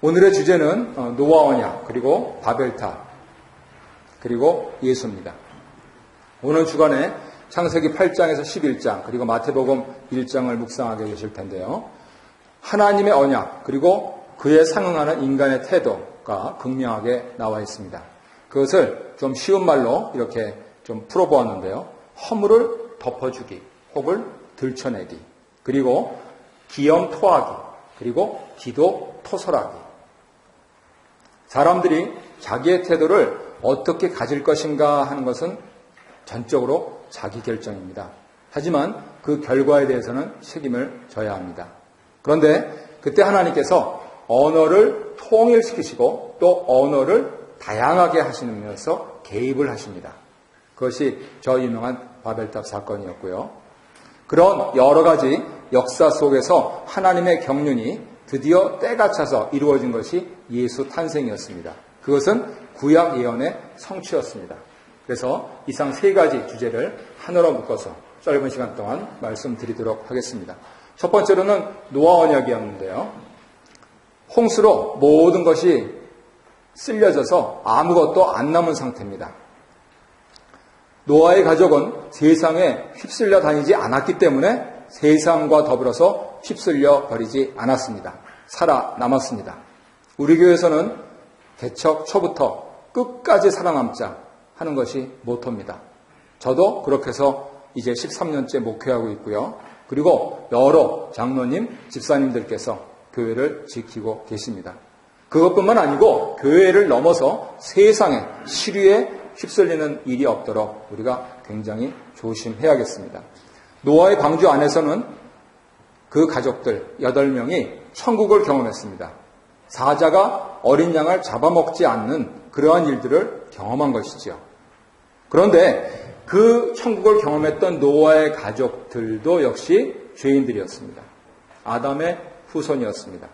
오늘의 주제는 노아 언약, 그리고 바벨탑, 그리고 예수입니다. 오늘 주간에 창세기 8장에서 11장, 그리고 마태복음 1장을 묵상하게 되실 텐데요. 하나님의 언약, 그리고 그에 상응하는 인간의 태도가 극명하게 나와 있습니다. 그것을 좀 쉬운 말로 이렇게 좀 풀어보았는데요. 허물을 덮어주기, 혹을 들춰내기, 그리고 기염 토하기, 그리고 기도 토설하기. 사람들이 자기의 태도를 어떻게 가질 것인가 하는 것은 전적으로 자기 결정입니다. 하지만 그 결과에 대해서는 책임을 져야 합니다. 그런데 그때 하나님께서 언어를 통일시키시고 또 언어를 다양하게 하시면서 개입을 하십니다. 그것이 저 유명한 바벨탑 사건이었고요. 그런 여러 가지 역사 속에서 하나님의 경륜이 드디어 때가 차서 이루어진 것이 예수 탄생이었습니다. 그것은 구약 예언의 성취였습니다. 그래서 이상 세 가지 주제를 하나로 묶어서 짧은 시간 동안 말씀드리도록 하겠습니다. 첫 번째로는 노아 언약이었는데요. 홍수로 모든 것이 쓸려져서 아무것도 안 남은 상태입니다. 노아의 가족은 세상에 휩쓸려 다니지 않았기 때문에 세상과 더불어서 휩쓸려 버리지 않았습니다. 살아남았습니다. 우리 교회에서는 개척 초부터 끝까지 살아남자 하는 것이 모토입니다. 저도 그렇게 해서 이제 13년째 목회하고 있고요. 그리고 여러 장로님, 집사님들께서 교회를 지키고 계십니다. 그것뿐만 아니고 교회를 넘어서 세상에 시류에 휩쓸리는 일이 없도록 우리가 굉장히 조심해야겠습니다. 노아의 방주 안에서는 그 가족들 8명이 천국을 경험했습니다. 사자가 어린 양을 잡아먹지 않는 그러한 일들을 경험한 것이죠. 그런데 그 천국을 경험했던 노아의 가족들도 역시 죄인들이었습니다. 아담의 후손이었습니다.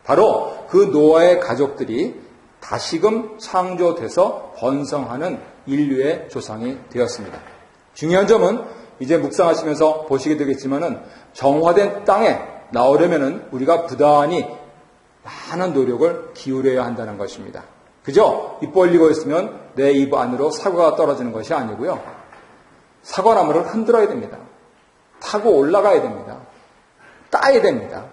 바로 그 노아의 가족들이 다시금 창조돼서 번성하는 인류의 조상이 되었습니다. 중요한 점은 이제 묵상하시면서 보시게 되겠지만은 정화된 땅에 나오려면은 우리가 부단히 많은 노력을 기울여야 한다는 것입니다. 그죠? 입 벌리고 있으면 내 입 안으로 사과가 떨어지는 것이 아니고요. 사과나무를 흔들어야 됩니다. 타고 올라가야 됩니다. 따야 됩니다.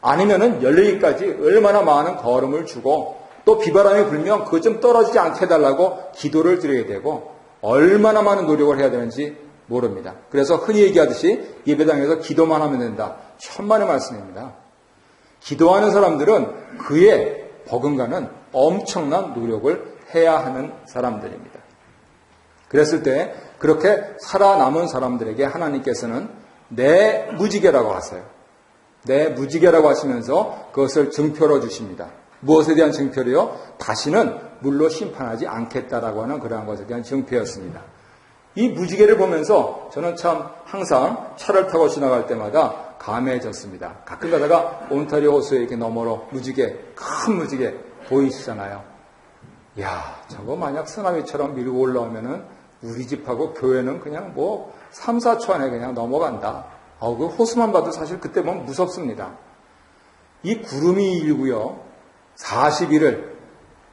아니면은 열리기까지 얼마나 많은 걸음을 주고 또 비바람이 불면 그것 좀 떨어지지 않게 해달라고 기도를 드려야 되고 얼마나 많은 노력을 해야 되는지 모릅니다. 그래서 흔히 얘기하듯이 예배당에서 기도만 하면 된다. 천만의 말씀입니다. 기도하는 사람들은 그에 버금가는 엄청난 노력을 해야 하는 사람들입니다. 그랬을 때 그렇게 살아남은 사람들에게 하나님께서는 내 무지개라고 하세요. 내 무지개라고 하시면서 그것을 증표로 주십니다. 무엇에 대한 증표로요? 다시는 물로 심판하지 않겠다라고 하는 그러한 것에 대한 증표였습니다. 이 무지개를 보면서 저는 참 항상 차를 타고 지나갈 때마다 감해졌습니다. 가끔 가다가 온타리오 호수에 이렇게 너머로 무지개, 큰 무지개 보이시잖아요. 이야, 저거 만약 쓰나미처럼 밀고 올라오면은 우리 집하고 교회는 그냥 3, 4초 안에 그냥 넘어간다. 그 호수만 봐도 사실 그때 보면 무섭습니다. 이 구름이 일고요. 40일을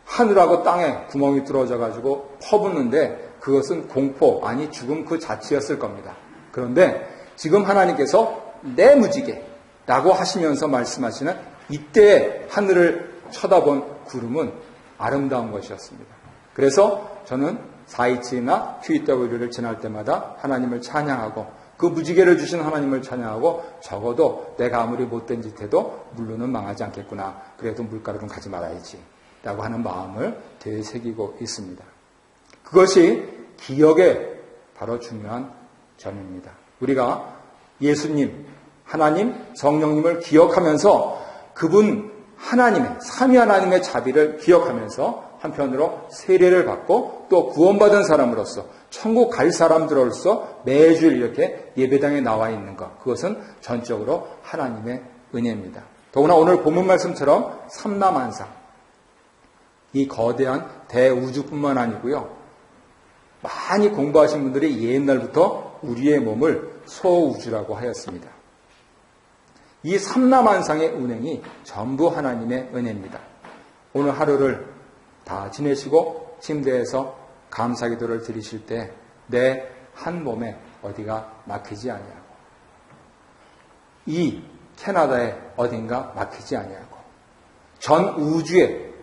하늘하고 땅에 구멍이 뚫어져 가지고 퍼붓는데 그것은 공포, 아니 죽음 그 자체였을 겁니다. 그런데 지금 하나님께서 내 무지개라고 하시면서 말씀하시는 이때의 하늘을 쳐다본 구름은 아름다운 것이었습니다. 그래서 저는 427나 QEW를 지날 때마다 하나님을 찬양하고 그 무지개를 주신 하나님을 찬양하고 적어도 내가 아무리 못된 짓 해도 물로는 망하지 않겠구나. 그래도 물가루는 가지 말아야지. 라고 하는 마음을 되새기고 있습니다. 그것이 기억의 바로 중요한 점입니다. 우리가 예수님, 하나님, 성령님을 기억하면서 그분 하나님의, 삼위 하나님의 자비를 기억하면서 한편으로 세례를 받고 또 구원받은 사람으로서 천국 갈 사람들로서 매주일 이렇게 예배당에 나와 있는 것, 그것은 전적으로 하나님의 은혜입니다. 더구나 오늘 본문 말씀처럼 삼라만상, 이 거대한 대우주뿐만 아니고요. 많이 공부하신 분들이 옛날부터 우리의 몸을 소우주라고 하였습니다. 이 삼라만상의 운행이 전부 하나님의 은혜입니다. 오늘 하루를 다 지내시고 침대에서 감사기도를 드리실 때 내 한 몸에 어디가 막히지 아니하고 이 캐나다에 어딘가 막히지 아니하고 전 우주에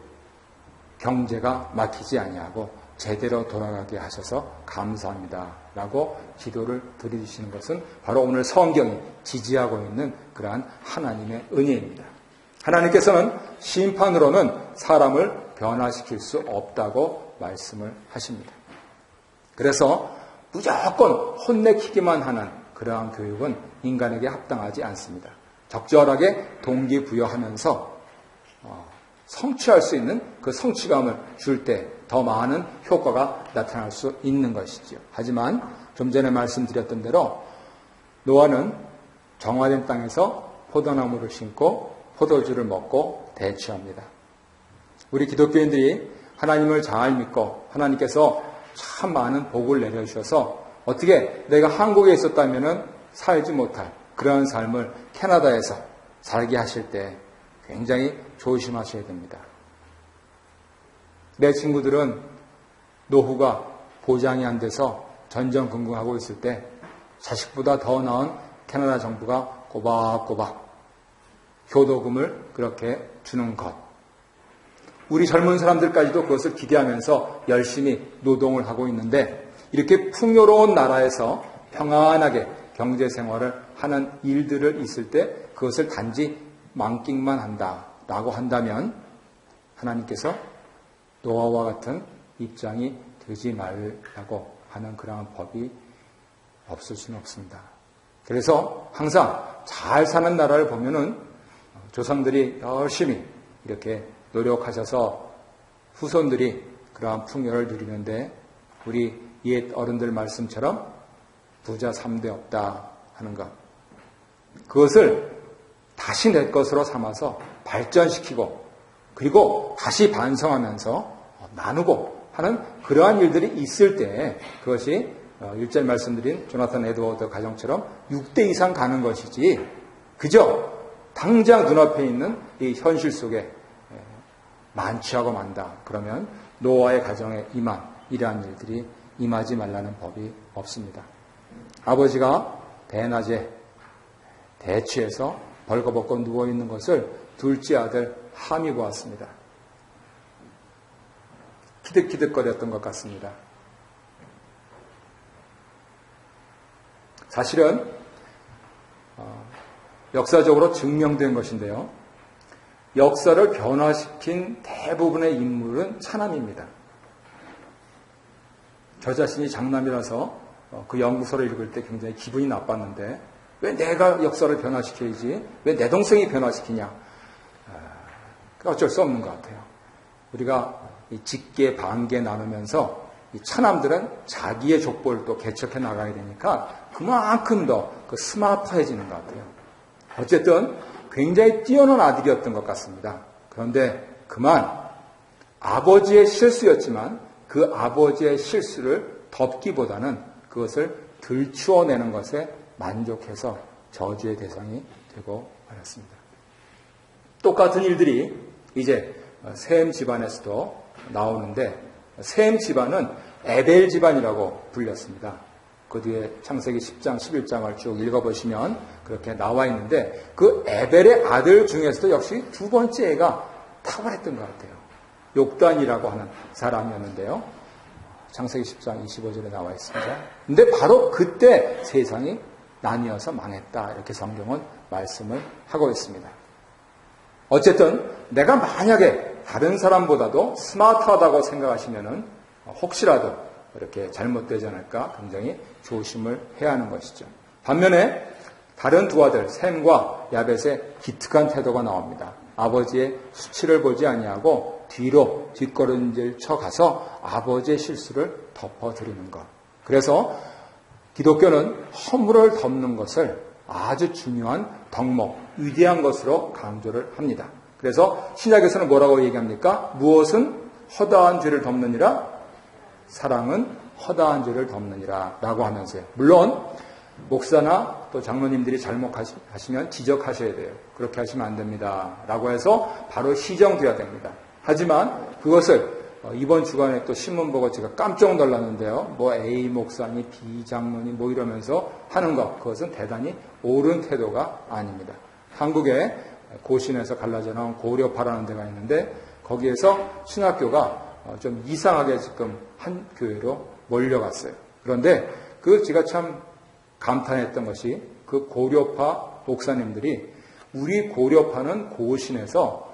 경제가 막히지 아니하고 제대로 돌아가게 하셔서 감사합니다 라고 기도를 드리시는 것은 바로 오늘 성경이 지지하고 있는 그러한 하나님의 은혜입니다. 하나님께서는 심판으로는 사람을 변화시킬 수 없다고 말씀을 하십니다. 그래서 무조건 혼내키기만 하는 그러한 교육은 인간에게 합당하지 않습니다. 적절하게 동기부여하면서 성취할 수 있는 그 성취감을 줄 때 더 많은 효과가 나타날 수 있는 것이죠. 하지만 좀 전에 말씀드렸던 대로 노아는 정화된 땅에서 포도나무를 심고 포도주를 먹고 대취합니다. 우리 기독교인들이 하나님을 잘 믿고 하나님께서 참 많은 복을 내려주셔서 어떻게 내가 한국에 있었다면 살지 못할 그런 삶을 캐나다에서 살게 하실 때 굉장히 조심하셔야 됩니다. 내 친구들은 노후가 보장이 안 돼서 전전긍긍하고 있을 때 자식보다 더 나은 캐나다 정부가 꼬박꼬박 효도금을 그렇게 주는 것. 우리 젊은 사람들까지도 그것을 기대하면서 열심히 노동을 하고 있는데 이렇게 풍요로운 나라에서 평안하게 경제생활을 하는 일들을 있을 때 그것을 단지 만끽만 한다라고 한다면 하나님께서 노아와 같은 입장이 되지 말라고 하는 그러한 법이 없을 수는 없습니다. 그래서 항상 잘 사는 나라를 보면은 조상들이 열심히 이렇게 노력하셔서 후손들이 그러한 풍요를 누리는데 우리 옛 어른들 말씀처럼 부자 3대 없다 하는 것. 그것을 다시 내 것으로 삼아서 발전시키고 그리고 다시 반성하면서 나누고 하는 그러한 일들이 있을 때 그것이 1절 말씀드린 조나탄 에드워드 가정처럼 6대 이상 가는 것이지 그저 당장 눈앞에 있는 이 현실 속에 만취하고 만다. 그러면 노아의 가정에 임한 이러한 일들이 임하지 말라는 법이 없습니다. 아버지가 대낮에 대취해서 벌거벗고 누워있는 것을 둘째 아들 함이 보았습니다. 키득키득거렸던 것 같습니다. 사실은 역사적으로 증명된 것인데요. 역사를 변화시킨 대부분의 인물은 차남입니다. 저 자신이 장남이라서 그 연구서를 읽을 때 굉장히 기분이 나빴는데 왜 내가 역사를 변화시켜야지? 왜 내 동생이 변화시키냐? 어쩔 수 없는 것 같아요. 우리가 이 직계, 반계 나누면서 이 차남들은 자기의 족보를 또 개척해 나가야 되니까 그만큼 더 스마트해지는 것 같아요. 어쨌든 굉장히 뛰어난 아들이었던 것 같습니다. 그런데 그만 아버지의 실수였지만 그 아버지의 실수를 덮기보다는 그것을 들추어내는 것에 만족해서 저주의 대상이 되고 말았습니다. 똑같은 일들이 이제 셈 집안에서도 나오는데 셈 집안은 에벨 집안이라고 불렸습니다. 그 뒤에 창세기 10장, 11장을 쭉 읽어보시면 그렇게 나와 있는데 그 에벨의 아들 중에서도 역시 두 번째 애가 탁월했던 것 같아요. 욕단이라고 하는 사람이었는데요. 창세기 10장 25절에 나와 있습니다. 근데 바로 그때 세상이 나뉘어서 망했다. 이렇게 성경은 말씀을 하고 있습니다. 어쨌든 내가 만약에 다른 사람보다도 스마트하다고 생각하시면은 혹시라도 이렇게 잘못되지 않을까 굉장히 조심을 해야 하는 것이죠. 반면에 다른 두 아들 셈과 야벳의 기특한 태도가 나옵니다. 아버지의 수치를 보지 아니하고 뒤로 뒷걸음질 쳐가서 아버지의 실수를 덮어드리는 것. 그래서 기독교는 허물을 덮는 것을 아주 중요한 덕목, 위대한 것으로 강조를 합니다. 그래서 신약에서는 뭐라고 얘기합니까? 무엇은 허다한 죄를 덮느니라? 사랑은 허다한 죄를 덮느니라 라고 하면서요. 물론 목사나 또 장로님들이 잘못하시면 지적하셔야 돼요. 그렇게 하시면 안 됩니다 라고 해서 바로 시정되어야 됩니다. 하지만 그것을 이번 주간에 또 신문 보고 제가 깜짝 놀랐는데요. 뭐 A 목사님, B 장로님 뭐 이러면서 하는 것, 그것은 대단히 옳은 태도가 아닙니다. 한국에 고신에서 갈라져 나온 고려파라는 데가 있는데 거기에서 신학교가 좀 이상하게 지금 한 교회로 몰려갔어요. 그런데 제가 참 감탄했던 것이 그 고려파 목사님들이 우리 고려파는 고신에서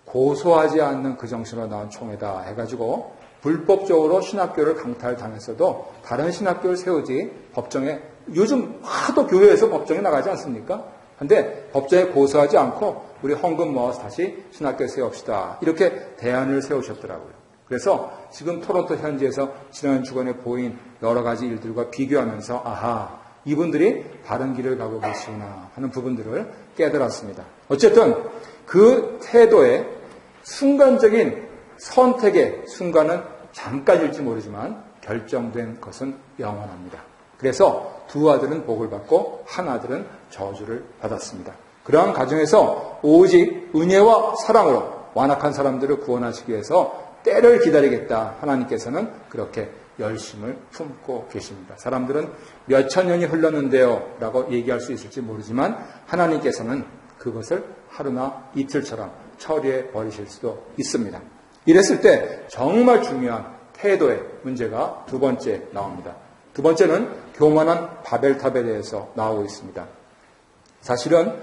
고소하지 않는 그 정신으로 나온 총회다 해가지고 불법적으로 신학교를 강탈당했어도 다른 신학교를 세우지 법정에, 요즘 하도 교회에서 법정에 나가지 않습니까? 근데 법정에 고소하지 않고 우리 헌금 모아서 다시 신학교에 세웁시다, 이렇게 대안을 세우셨더라고요. 그래서 지금 토론토 현지에서 지난 주간에 보인 여러 가지 일들과 비교하면서 아하, 이분들이 바른 길을 가고 계시구나 하는 부분들을 깨달았습니다. 어쨌든 그 태도의 순간적인 선택의 순간은 잠깐일지 모르지만 결정된 것은 영원합니다. 그래서 두 아들은 복을 받고 한 아들은 저주를 받았습니다. 그러한 가정에서 오직 은혜와 사랑으로 완악한 사람들을 구원하시기 위해서 때를 기다리겠다, 하나님께서는 그렇게 열심을 품고 계십니다. 사람들은 몇천 년이 흘렀는데요 라고 얘기할 수 있을지 모르지만 하나님께서는 그것을 하루나 이틀처럼 처리해 버리실 수도 있습니다. 이랬을 때 정말 중요한 태도의 문제가 두 번째 나옵니다. 두 번째는 교만한 바벨탑에 대해서 나오고 있습니다. 사실은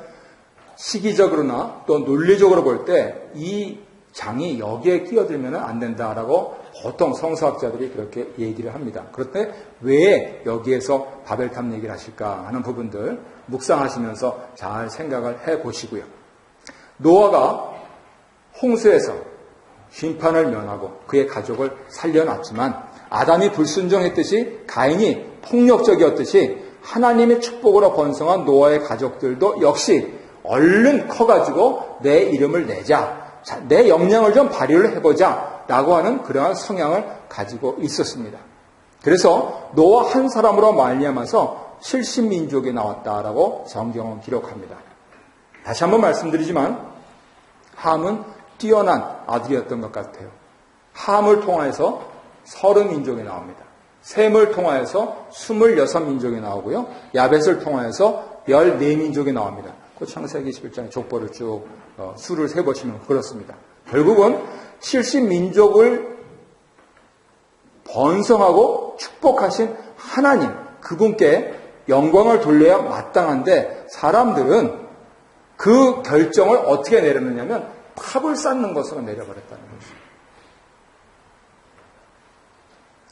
시기적으로나 또 논리적으로 볼 때 이 장이 여기에 끼어들면 안 된다라고 보통 성서학자들이 그렇게 얘기를 합니다. 그런데 왜 여기에서 바벨탑 얘기를 하실까 하는 부분들 묵상하시면서 잘 생각을 해보시고요. 노아가 홍수에서 심판을 면하고 그의 가족을 살려놨지만 아담이 불순종했듯이 가인이 폭력적이었듯이 하나님의 축복으로 번성한 노아의 가족들도 역시 얼른 커가지고 내 이름을 내자, 내 역량을 좀 발휘를 해보자 라고 하는 그러한 성향을 가지고 있었습니다. 그래서 노아 한 사람으로 말미암아서 70민족이 나왔다라고 성경은 기록합니다. 다시 한번 말씀드리지만 함은 뛰어난 아들이었던 것 같아요. 함을 통하여서 30민족이 나옵니다. 셈을 통하여서 26민족이 나오고요. 야벳을 통하여서 14민족이 나옵니다. 그 창세기 21장의 족보를 쭉 수를 세보시면 그렇습니다. 결국은 70민족을 번성하고 축복하신 하나님, 그분께 영광을 돌려야 마땅한데 사람들은 그 결정을 어떻게 내렸느냐면 탑을 쌓는 것으로 내려버렸다는 것입니다.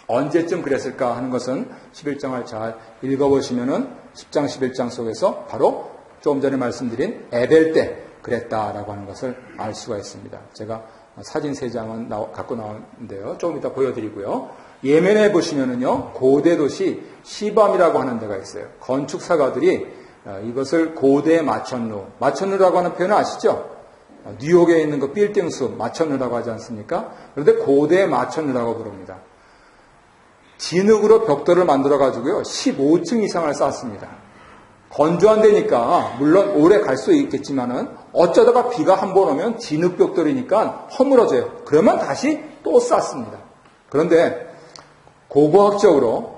언제쯤 그랬을까 하는 것은 11장을 잘 읽어보시면은 10장 11장 속에서 바로 조금 전에 말씀드린 에벨 때 그랬다라고 하는 것을 알 수가 있습니다. 제가 사진 3장은 갖고 나왔는데요. 조금 이따 보여드리고요. 예멘에 보시면은요, 고대 도시 시밤이라고 하는 데가 있어요. 건축사가들이 이것을 고대 마천루라고 하는 표현을 아시죠? 뉴욕에 있는 그 빌딩수 마천루라고 하지 않습니까? 그런데 고대 마천루라고 부릅니다. 진흙으로 벽돌을 만들어가지고요, 15층 이상을 쌓습니다. 건조한 데니까 물론 오래 갈 수 있겠지만은 어쩌다가 비가 한 번 오면 진흙 벽돌이니까 허물어져요. 그러면 다시 또 쌓습니다. 그런데 고고학적으로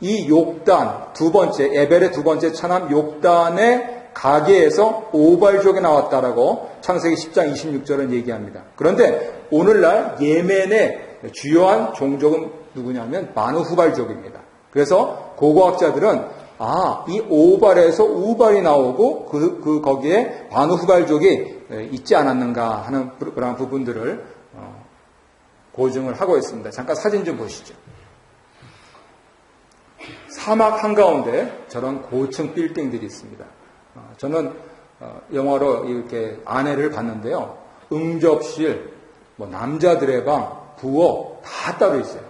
이 욕단 두 번째, 에벨의 두 번째 차남 욕단의 가게에서 오발족이 나왔다라고 창세기 10장 26절은 얘기합니다. 그런데 오늘날 예멘의 주요한 종족은 누구냐면 마누후발족입니다. 그래서 고고학자들은 이 오발에서 우발이 나오고 거기에 마누후발족이 있지 않았는가 하는 그런 부분들을 고증을 하고 있습니다. 잠깐 사진 좀 보시죠. 사막 한가운데 저런 고층 빌딩들이 있습니다. 저는 영화로 이렇게 안에를 봤는데요. 응접실, 남자들의 방, 부엌 다 따로 있어요.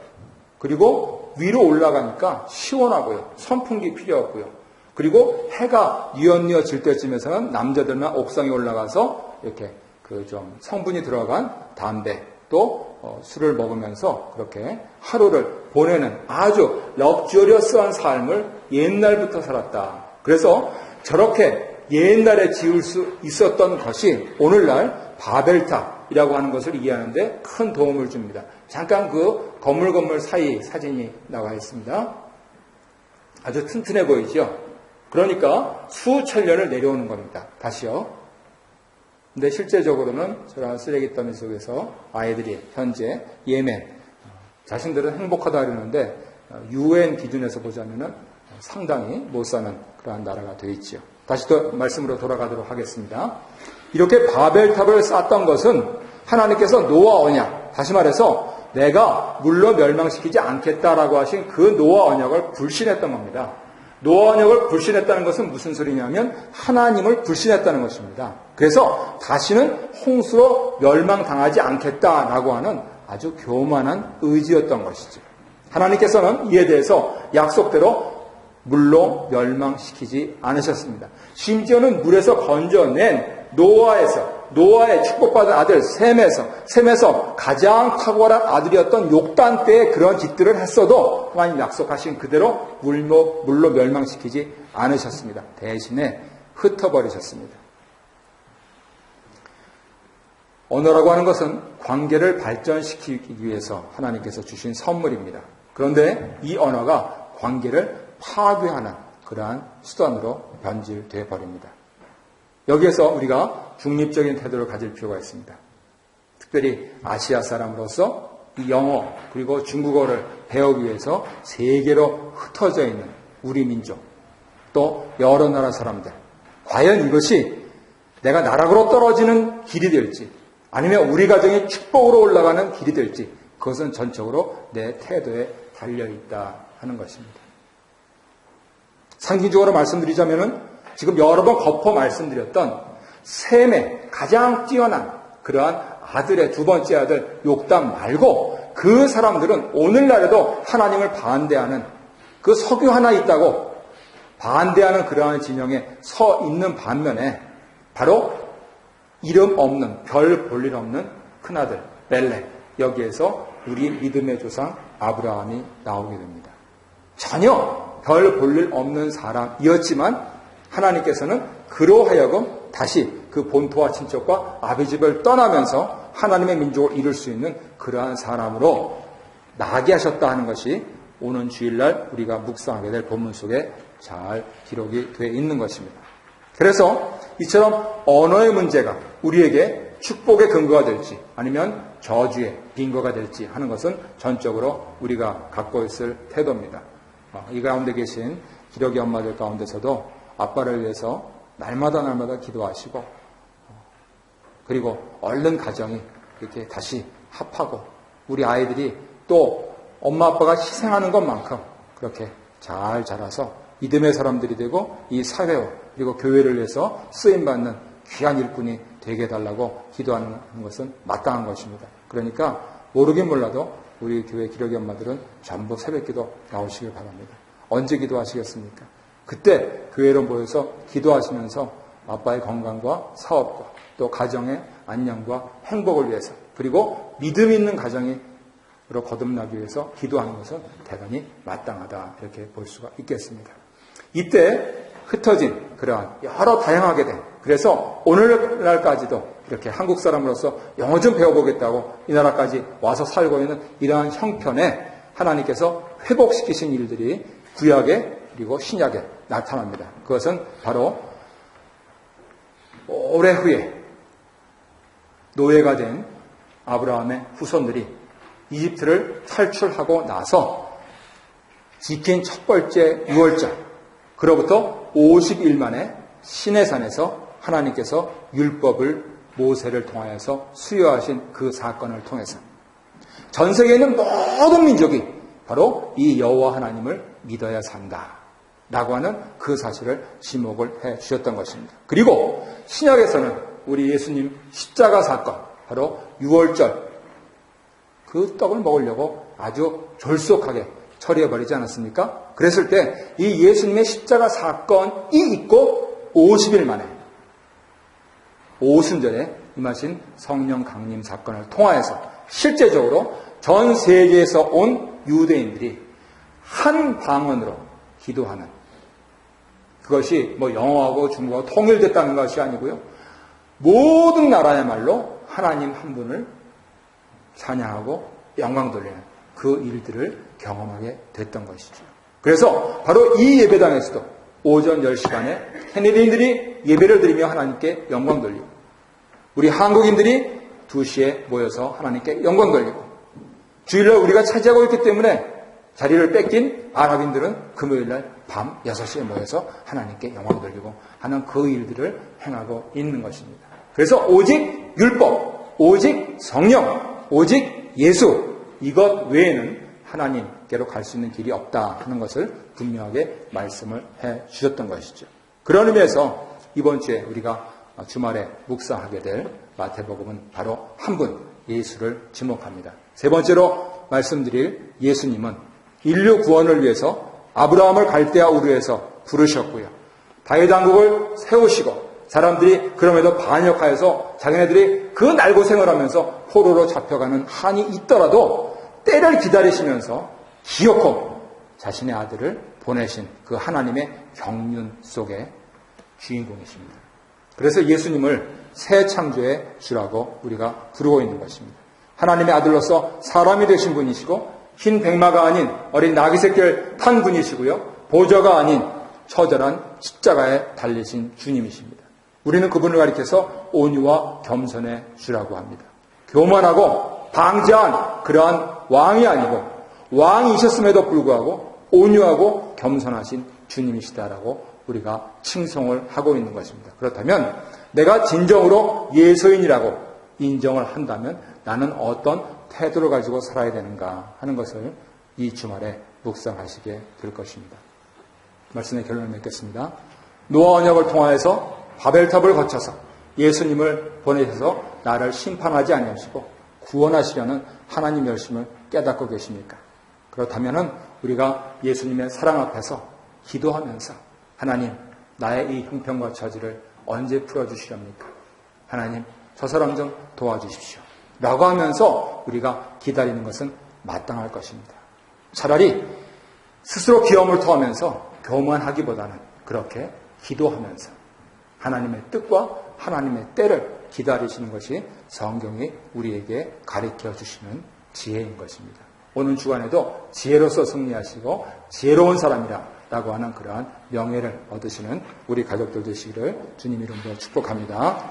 그리고 위로 올라가니까 시원하고요. 선풍기 필요 없고요. 그리고 해가 뉘엿뉘엿 질 때쯤에서는 남자들만 옥상에 올라가서 이렇게 그 좀 성분이 들어간 담배 또 술을 먹으면서 그렇게 하루를 보내는 아주 럭셔리어스한 삶을 옛날부터 살았다. 그래서 저렇게 옛날에 지을 수 있었던 것이 오늘날 바벨탑, 언어이라고 하는 것을 이해하는데 큰 도움을 줍니다. 잠깐 그 건물 사이 사진이 나와 있습니다. 아주 튼튼해 보이죠? 그러니까 수천 년을 내려오는 겁니다. 다시요. 근데 실제적으로는 저런 쓰레기 더미 속에서 아이들이 현재 예멘, 자신들은 행복하다 그러는데 UN 기준에서 보자면은 상당히 못 사는 그러한 나라가 되어 있지요. 다시 또 말씀으로 돌아가도록 하겠습니다. 이렇게 바벨탑을 쌓았던 것은 하나님께서 노아 언약, 다시 말해서 내가 물로 멸망시키지 않겠다라고 하신 그 노아 언약을 불신했던 겁니다. 노아 언약을 불신했다는 것은 무슨 소리냐면 하나님을 불신했다는 것입니다. 그래서 다시는 홍수로 멸망당하지 않겠다라고 하는 아주 교만한 의지였던 것이죠. 하나님께서는 이에 대해서 약속대로 물로 멸망시키지 않으셨습니다. 심지어는 물에서 건져낸 노아의 축복받은 아들 셈에서 가장 탁월한 아들이었던 욕단 때에 그런 짓들을 했어도 하나님 약속하신 그대로 물로 멸망시키지 않으셨습니다. 대신에 흩어버리셨습니다. 언어라고 하는 것은 관계를 발전시키기 위해서 하나님께서 주신 선물입니다. 그런데 이 언어가 관계를 파괴하는 그러한 수단으로 변질되어 버립니다. 여기에서 우리가 중립적인 태도를 가질 필요가 있습니다. 특별히 아시아 사람으로서 이 영어 그리고 중국어를 배우기 위해서 세계로 흩어져 있는 우리 민족 또 여러 나라 사람들 과연 이것이 내가 나락으로 떨어지는 길이 될지 아니면 우리 가정이 축복으로 올라가는 길이 될지 그것은 전적으로 내 태도에 달려있다 하는 것입니다. 상징적으로 말씀드리자면은 지금 여러 번 거포 말씀드렸던 셈의 가장 뛰어난 그러한 아들의 두 번째 아들 욕단 말고 그 사람들은 오늘날에도 하나님을 반대하는 그 석유 하나 있다고 반대하는 그러한 진영에 서 있는 반면에 바로 이름 없는 별 볼 일 없는 큰아들 멜렉 여기에서 우리 믿음의 조상 아브라함이 나오게 됩니다. 전혀 별 볼 일 없는 사람이었지만 하나님께서는 그로 하여금 다시 그 본토와 친척과 아비집을 떠나면서 하나님의 민족을 이룰 수 있는 그러한 사람으로 나게 하셨다 하는 것이 오는 주일날 우리가 묵상하게 될 본문 속에 잘 기록이 되어 있는 것입니다. 그래서 이처럼 언어의 문제가 우리에게 축복의 근거가 될지 아니면 저주의 빈거가 될지 하는 것은 전적으로 우리가 갖고 있을 태도입니다. 이 가운데 계신 기러기 엄마들 가운데서도 아빠를 위해서 날마다 기도하시고 그리고 얼른 가정이 이렇게 다시 합하고 우리 아이들이 또 엄마 아빠가 희생하는 것만큼 그렇게 잘 자라서 믿음의 사람들이 되고 이 사회와 그리고 교회를 위해서 쓰임받는 귀한 일꾼이 되게 해달라고 기도하는 것은 마땅한 것입니다. 그러니까 모르긴 몰라도 우리 교회 기러기 엄마들은 전부 새벽기도 나오시길 바랍니다. 언제 기도하시겠습니까? 그때 교회로 모여서 기도하시면서 아빠의 건강과 사업과 또 가정의 안녕과 행복을 위해서 그리고 믿음 있는 가정으로 거듭나기 위해서 기도하는 것은 대단히 마땅하다 이렇게 볼 수가 있겠습니다. 이때 흩어진 그러한 여러 다양하게 된 그래서 오늘날까지도 이렇게 한국 사람으로서 영어 좀 배워보겠다고 이 나라까지 와서 살고 있는 이러한 형편에 하나님께서 회복시키신 일들이 구약에 그리고 신약에 나타납니다. 그것은 바로 오래 후에 노예가 된 아브라함의 후손들이 이집트를 탈출하고 나서 지킨 첫 번째 6월절 그로부터 50일 만에 시내산에서 하나님께서 율법을 모세를 통하여서 수여하신 그 사건을 통해서 전 세계에 있는 모든 민족이 바로 이 여호와 하나님을 믿어야 산다 라고 하는 그 사실을 지목을 해 주셨던 것입니다. 그리고 신약에서는 우리 예수님 십자가 사건 바로 6월절 그 떡을 먹으려고 아주 졸속하게 처리해버리지 않았습니까? 그랬을 때 이 예수님의 십자가 사건이 있고 50일 만에 오순절에 임하신 성령 강림 사건을 통하여서 실제적으로 전 세계에서 온 유대인들이 한 방언으로 기도하는 그것이 영어하고 중국하고 통일됐다는 것이 아니고요. 모든 나라의 말로 하나님 한 분을 찬양하고 영광 돌리는 그 일들을 경험하게 됐던 것이죠. 그래서 바로 이 예배당에서도 오전 10시간에 캐네디인들이 예배를 드리며 하나님께 영광 돌리고, 우리 한국인들이 2시에 모여서 하나님께 영광 돌리고, 주일날 우리가 차지하고 있기 때문에 자리를 뺏긴 아랍인들은 금요일날 밤 6시에 모여서 하나님께 영광 돌리고 하는 그 일들을 행하고 있는 것입니다. 그래서 오직 율법, 오직 성령, 오직 예수, 이것 외에는 하나님께로 갈 수 있는 길이 없다 하는 것을 분명하게 말씀을 해 주셨던 것이죠. 그런 의미에서 이번 주에 우리가 주말에 묵상하게 될 마태복음은 바로 한 분, 예수를 지목합니다. 세 번째로 말씀드릴 예수님은 인류 구원을 위해서 아브라함을 갈대아 우르에서 부르셨고요. 다윗 왕국을 세우시고 사람들이 그럼에도 반역하여서 자기네들이 그 날고생을 하면서 포로로 잡혀가는 한이 있더라도 때를 기다리시면서 기어코 자신의 아들을 보내신 그 하나님의 경륜 속의 주인공이십니다. 그래서 예수님을 새 창조의 주라고 우리가 부르고 있는 것입니다. 하나님의 아들로서 사람이 되신 분이시고 흰 백마가 아닌 어린 나귀 새끼를 탄 분이시고요. 보저가 아닌 처절한 십자가에 달리신 주님이십니다. 우리는 그분을 가리켜서 온유와 겸손의 주라고 합니다. 교만하고 방자한 그러한 왕이 아니고 왕이셨음에도 불구하고 온유하고 겸손하신 주님이시다라고 우리가 칭송을 하고 있는 것입니다. 그렇다면 내가 진정으로 예수인이라고 인정을 한다면 나는 어떤 태도를 가지고 살아야 되는가 하는 것을 이 주말에 묵상하시게 될 것입니다. 말씀의 결론을 맺겠습니다. 노아 언약을 통하여서 바벨탑을 거쳐서 예수님을 보내셔서 나를 심판하지 아니하시고 구원하시려는 하나님 열심을 깨닫고 계십니까? 그렇다면 우리가 예수님의 사랑 앞에서 기도하면서 하나님, 나의 이 형편과 처지를 언제 풀어주시렵니까? 하나님, 저 사람 좀 도와주십시오. 라고 하면서 우리가 기다리는 것은 마땅할 것입니다. 차라리 스스로 기염을 토하면서 교만하기보다는 그렇게 기도하면서 하나님의 뜻과 하나님의 때를 기다리시는 것이 성경이 우리에게 가르쳐 주시는 지혜인 것입니다. 오늘 주간에도 지혜로서 승리하시고 지혜로운 사람이라 라고 하는 그러한 명예를 얻으시는 우리 가족들 되시기를 주님 이름으로 축복합니다.